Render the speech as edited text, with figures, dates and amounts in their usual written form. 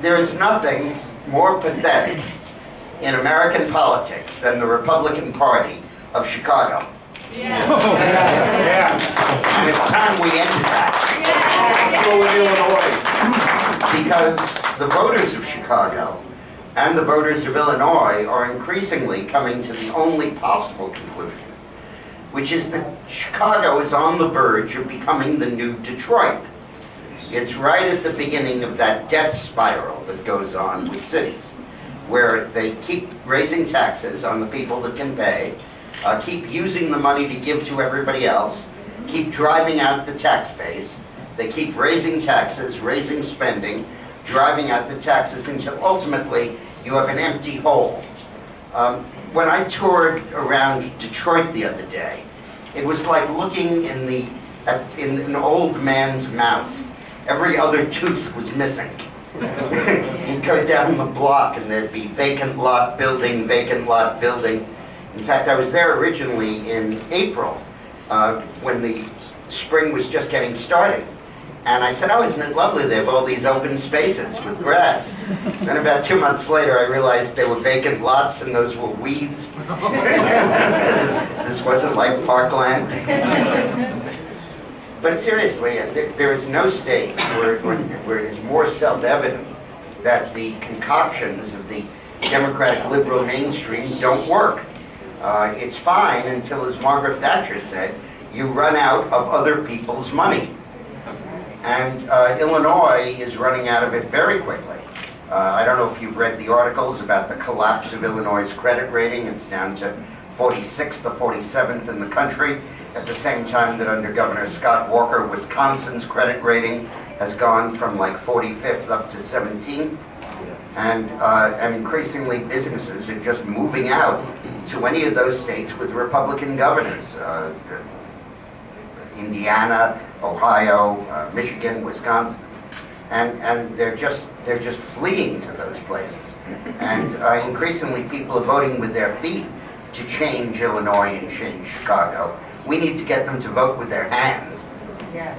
There is nothing more pathetic in American politics than the Republican Party of Chicago. Yeah. And it's time we ended that. Because the voters of Chicago and the voters of Illinois are increasingly coming to the only possible conclusion, which is that Chicago is on the verge of becoming the new Detroit. It's right at the beginning of that death spiral that goes on with cities, where they keep raising taxes on the people that can pay, keep using the money to give to everybody else, keep driving out the tax base. They keep raising taxes, raising spending, driving out the taxes until ultimately you have an empty hole. When I toured around Detroit the other day, it was like looking in an old man's mouth. Every other tooth was missing. You'd go down the block and there'd be vacant lot building, vacant lot building. In fact, I was there originally in April when the spring was just getting started. And I said, oh, isn't it lovely? They have all these open spaces with grass. Then about 2 months later, I realized they were vacant lots and those were weeds. This wasn't like parkland. But seriously, there is no state where it is more self-evident that the concoctions of the Democratic liberal mainstream don't work. It's fine until, as Margaret Thatcher said, you run out of other people's money. And Illinois is running out of it very quickly. I don't know if you've read the articles about the collapse of Illinois' credit rating. It's down to 46th or 47th in the country, at the same time that under Governor Scott Walker, Wisconsin's credit rating has gone from like 45th up to 17th. And increasingly businesses are just moving out to any of those states with Republican governors. Indiana, Ohio, Michigan, Wisconsin, and they're just fleeing to those places. And increasingly people are voting with their feet to change Illinois and change Chicago. We need to get them to vote with their hands. Yeah.